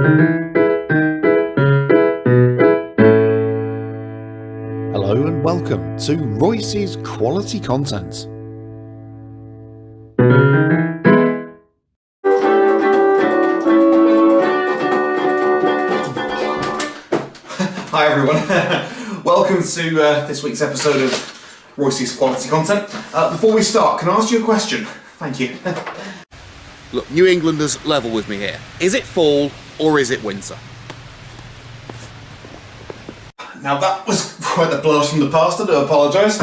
Hello and welcome to Roycey's Quality Content. Hi everyone, welcome to this week's episode of Roycey's Quality Content. Before we start, can I ask you a question? Thank you. Look, New Englanders, level with me here. Is it fall or is it winter? Now that was quite a blast from the past, I do apologise.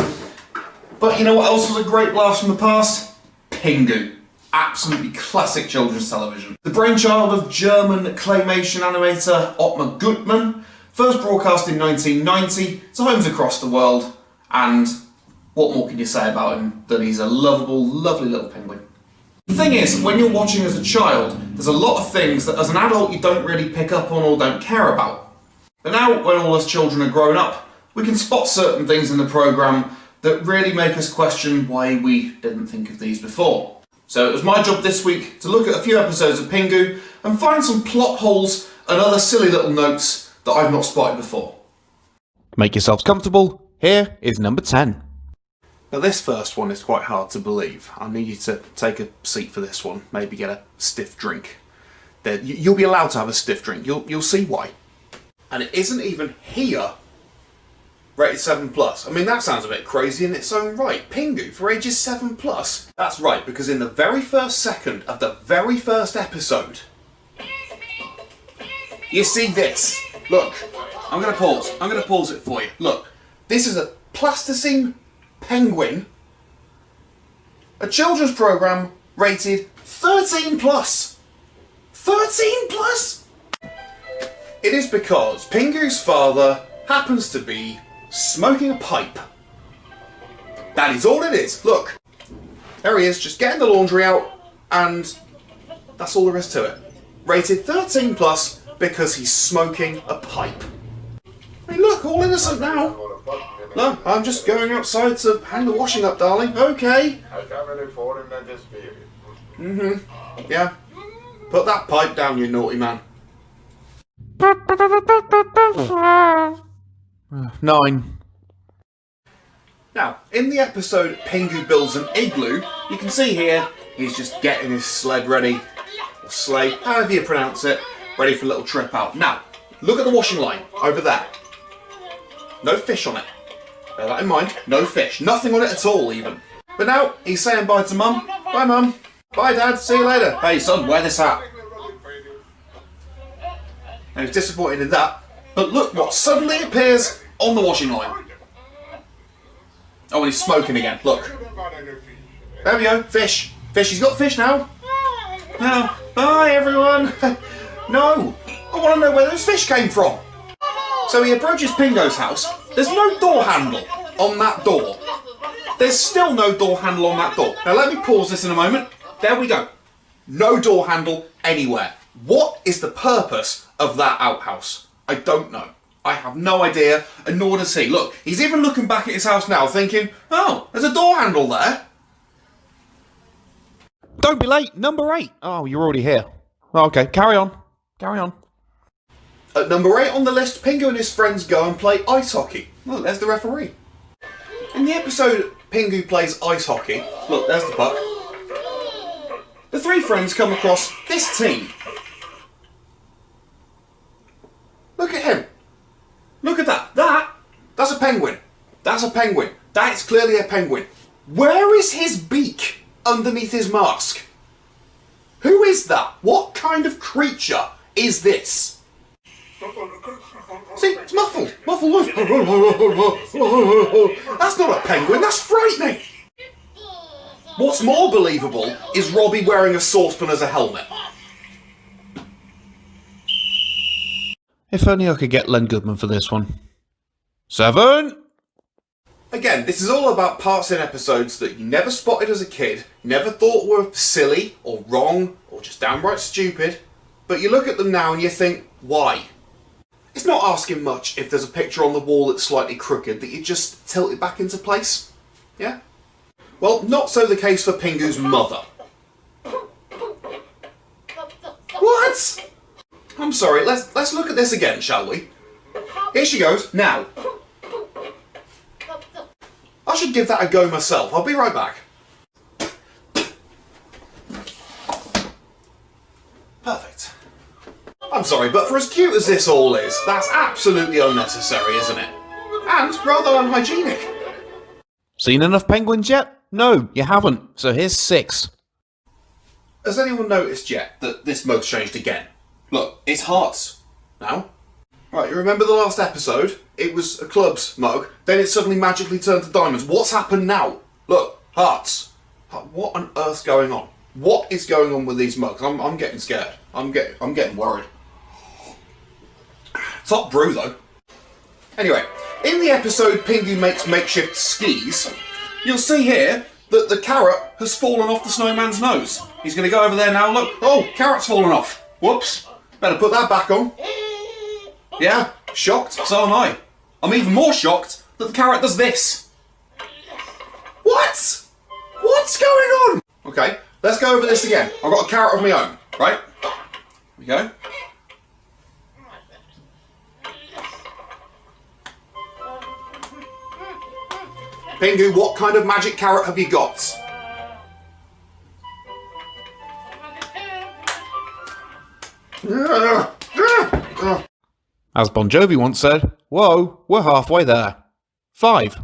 But you know what else was a great blast from the past? Pingu. Absolutely classic children's television. The brainchild of German claymation animator Ottmar Gutmann, first broadcast in 1990 to homes across the world, and what more can you say about him than he's a lovable, lovely little penguin. The thing is, when you're watching as a child, there's a lot of things that as an adult you don't really pick up on or don't care about. But now, when all us children are grown up, we can spot certain things in the programme that really make us question why we didn't think of these before. So it was my job this week to look at a few episodes of Pingu and find some plot holes and other silly little notes that I've not spotted before. Make yourselves comfortable. Here is number 10. Now this first one is quite hard to believe. I need you to take a seat for this one, maybe get a stiff drink. You'll be allowed to have a stiff drink, you'll see why. And it isn't even here rated 7+. I mean, that sounds a bit crazy in its own right. Pingu for ages 7+. That's right, because in the very first second of the very first episode, you see this. Look, I'm going to pause it for you. Look, this is a plasticine penguin, a children's programme rated 13+. 13+? It is because Pingu's father happens to be smoking a pipe. That is all it is. Look, there he is, just getting the laundry out, and that's all there is to it. Rated 13+ because he's smoking a pipe. I mean, look, all innocent now. No, I'm just going outside to hang the washing up, darling. Okay. Yeah. Put that pipe down, you naughty man. 9. Now, in the episode Pingu builds an igloo, you can see here he's just getting his sled ready, or sleigh, however you pronounce it, ready for a little trip out. Now, look at the washing line over there. No fish on it. Bear that in mind, no fish. Nothing on it at all, even. But now, he's saying bye to Mum. Bye, Mum. Bye, Dad. See you later. Hey, son, wear this hat. And he's disappointed in that. But look what suddenly appears on the washing line. Oh, and he's smoking again. Look. There we go. Fish. Fish. He's got fish now. Now, bye, everyone. No. I want to know where those fish came from. So he approaches Pingu's house. There's no door handle on that door. There's still no door handle on that door. Now let me pause this in a moment. There we go. No door handle anywhere. What is the purpose of that outhouse? I don't know. I have no idea, and nor does he. Look, he's even looking back at his house now thinking, oh, there's a door handle there. Don't be late. Number 8. Oh, you're already here. Oh, okay, carry on. Carry on. At number 8 on the list, Pingu and his friends go and play ice hockey. Look, there's the referee. In the episode Pingu plays ice hockey, look, there's the puck. The three friends come across this team. Look at him. Look at that. That's a penguin. That's a penguin. That's clearly a penguin. Where is his beak underneath his mask? Who is that? What kind of creature is this? See, it's muffled. Muffled. That's not a penguin, that's frightening. What's more believable is Robbie wearing a saucepan as a helmet. If only I could get Len Goodman for this one. 7. Again, this is all about parts in episodes that you never spotted as a kid, never thought were silly or wrong or just downright stupid, but you look at them now and you think, why? It's not asking much if there's a picture on the wall that's slightly crooked that you just tilt it back into place. Yeah? Well, not so the case for Pingu's mother. What? I'm sorry, let's look at this again, shall we? Here she goes, now. I should give that a go myself. I'll be right back. Perfect. I'm sorry, but for as cute as this all is, that's absolutely unnecessary, isn't it? And rather unhygienic. Seen enough penguins yet? No, you haven't. So here's 6. Has anyone noticed yet that this mug's changed again? Look, it's hearts now. Right, you remember the last episode? It was a club's mug, then it suddenly magically turned to diamonds. What's happened now? Look, hearts. What on earth's going on? What is going on with these mugs? I'm getting scared. I'm getting worried. Top brew though. Anyway, in the episode Pingu makes makeshift skis, you'll see here that the carrot has fallen off the snowman's nose. He's going to go over there now, look. Oh, carrot's fallen off. Whoops. Better put that back on. Yeah, shocked, so am I. I'm even more shocked that the carrot does this. What? What's going on? Okay, let's go over this again. I've got a carrot of my own, right? Here we go. Pingu, what kind of magic carrot have you got? As Bon Jovi once said, whoa, we're halfway there. 5.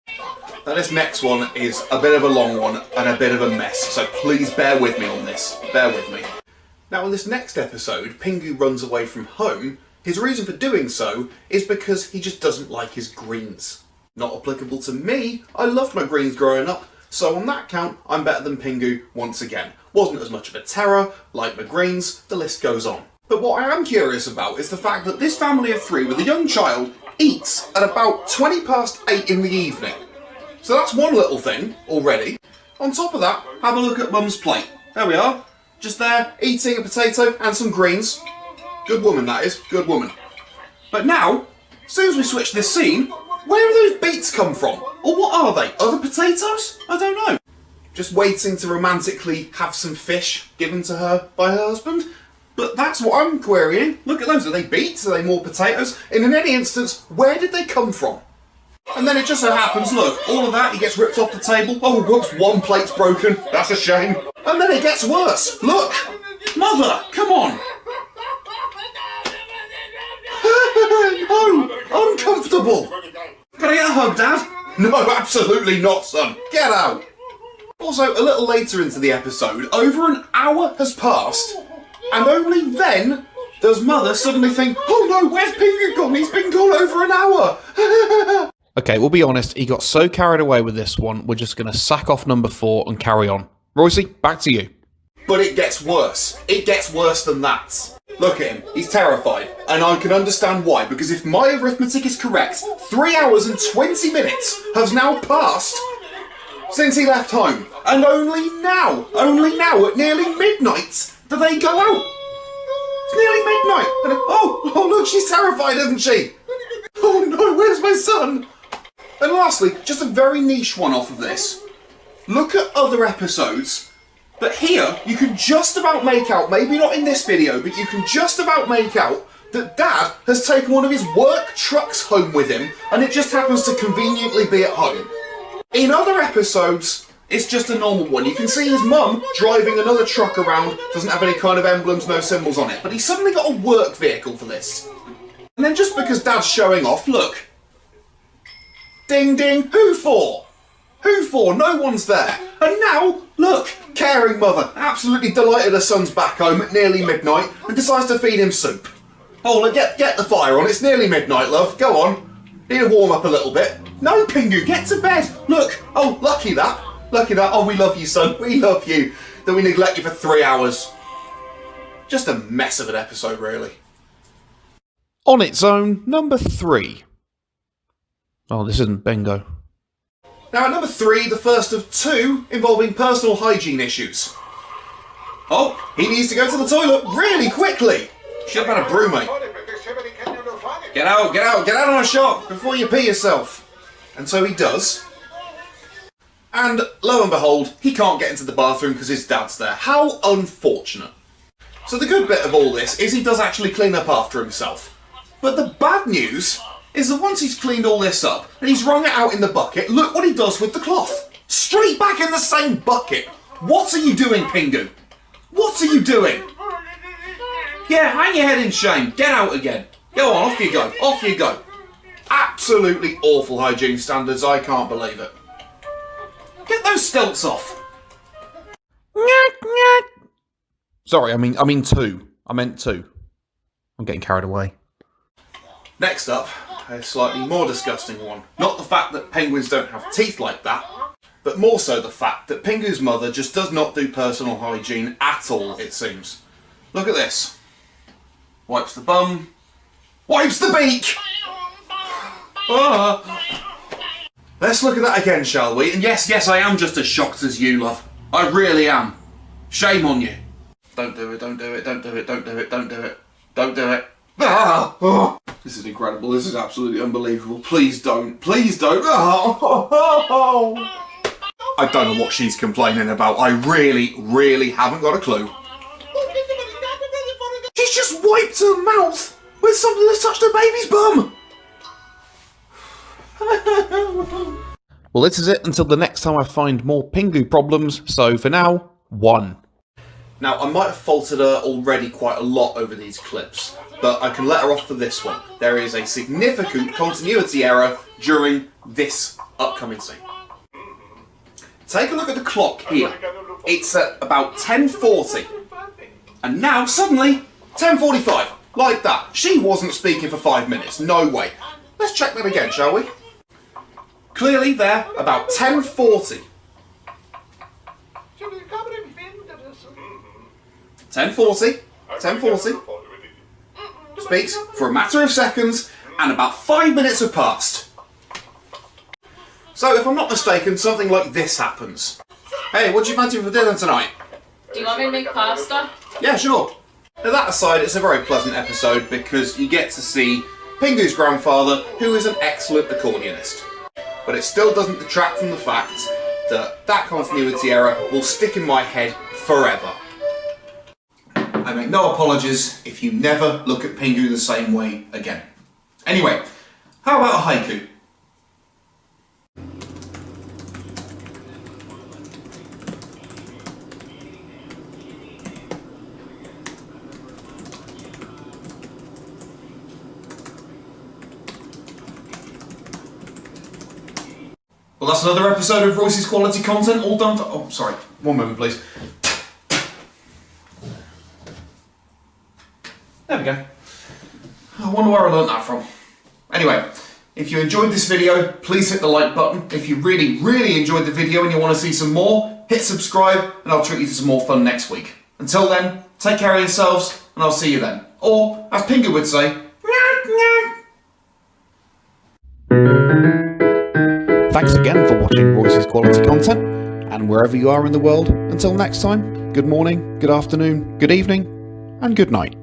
Now this next one is a bit of a long one and a bit of a mess, so please bear with me on this. Bear with me. Now in this next episode, Pingu runs away from home. His reason for doing so is because he just doesn't like his greens. Not applicable to me. I loved my greens growing up, so on that count, I'm better than Pingu once again. Wasn't as much of a terror, like my greens, the list goes on. But what I am curious about is the fact that this family of 3 with a young child eats at about 20 past 8 in the evening. So that's one little thing already. On top of that, have a look at Mum's plate. There we are. Just there, eating a potato and some greens. Good woman, that is. Good woman. But now, as soon as we switch this scene, where do those beets come from? Or what are they? Other potatoes? I don't know. Just waiting to romantically have some fish given to her by her husband? But that's what I'm querying. Look at those. Are they beets? Are they more potatoes? And in any instance, where did they come from? And then it just so happens, look, all of that, he gets ripped off the table. Oh, whoops, one plate's broken. That's a shame. And then it gets worse. Look! Mother, come on! No! Uncomfortable! Can I get a hug, Dad? No, absolutely not, son. Get out! Also, a little later into the episode, over an hour has passed, and only then does Mother suddenly think, oh no, where's Pingu gone? He's been gone over an hour! Okay, we'll be honest, he got so carried away with this one, we're just going to sack off number 4 and carry on. Roycey, back to you. But it gets worse. It gets worse than that. Look at him. He's terrified. And I can understand why, because if my arithmetic is correct, 3 hours and 20 minutes has now passed since he left home. And only now at nearly midnight, do they go out. It's nearly midnight. And oh look, she's terrified, isn't she? Oh no, where's my son? And lastly, just a very niche one off of this. Look at other episodes, but here you can just about make out, maybe not in this video, but you can just about make out that Dad has taken one of his work trucks home with him, and it just happens to conveniently be at home. In other episodes, it's just a normal one. You can see his mum driving another truck around, doesn't have any kind of emblems, no symbols on it, but he's suddenly got a work vehicle for this. And then just because Dad's showing off, look. Ding ding, who for? Who for? No one's there. And now, look, caring mother, absolutely delighted her son's back home at nearly midnight and decides to feed him soup. Oh, look, get the fire on, it's nearly midnight, love, go on. Need to warm up a little bit. No, Pingu, get to bed. Look, oh, lucky that. Oh, we love you, son, we love you. That we neglect you for 3 hours. Just a mess of an episode, really. On its own, number 3. Oh, this isn't bingo. Now at number 3, the first of 2 involving personal hygiene issues. Oh, he needs to go to the toilet really quickly. Should have had a brew, mate. Get out on a shot before you pee yourself. And so he does. And lo and behold, he can't get into the bathroom because his dad's there. How unfortunate. So the good bit of all this is he does actually clean up after himself. But the bad news is that once he's cleaned all this up and he's wrung it out in the bucket, look what he does with the cloth. Straight back in the same bucket. What are you doing, Pingu? What are you doing? Yeah, hang your head in shame. Get out again. Go on, off you go. Off you go. Absolutely awful hygiene standards. I can't believe it. Get those stilts off. Sorry, I mean two. I meant two. I'm getting carried away. Next up, a slightly more disgusting one. Not the fact that penguins don't have teeth like that, but more so the fact that Pingu's mother just does not do personal hygiene at all, it seems. Look at this. Wipes the bum. Wipes the beak! Let's look at that again, shall we? And yes, I am just as shocked as you, love. I really am. Shame on you. Don't do it, don't do it, don't do it, don't do it, don't do it. Don't do it. This is incredible, this is absolutely unbelievable. Please don't, please don't. I don't know what she's complaining about. I really haven't got a clue. She's just wiped her mouth with something that's touched her baby's bum. Well, this is it until the next time I find more Pingu problems, so for now, 1. Now, I might have faulted her already quite a lot over these clips, but I can let her off for this one. There is a significant continuity error during this upcoming scene. Take a look at the clock here. It's at about 10:40. And now, suddenly, 10:45. Like that. She wasn't speaking for 5 minutes. No way. Let's check that again, shall we? Clearly there, about 10:40. 10:40. 10:40. Speaks for a matter of seconds, and about 5 minutes have passed. So, if I'm not mistaken, something like this happens. Hey, what do you fancy for dinner tonight? Do you want me to make pasta? Yeah, sure. Now that aside, it's a very pleasant episode because you get to see Pingu's grandfather, who is an excellent accordionist. But it still doesn't detract from the fact that that continuity error will stick in my head forever. I make no apologies if you never look at Pingu the same way again. Anyway, how about a haiku? Well, that's another episode of Roycey's quality content, all done for... Oh, sorry. One moment, please. There we go. I wonder where I learnt that from. Anyway, if you enjoyed this video, please hit the like button. If you really enjoyed the video and you want to see some more, hit subscribe and I'll treat you to some more fun next week. Until then, take care of yourselves and I'll see you then. Or, as Pingu would say, Thanks again for watching Roycey's quality content, and wherever you are in the world, until next time, good morning, good afternoon, good evening, and good night.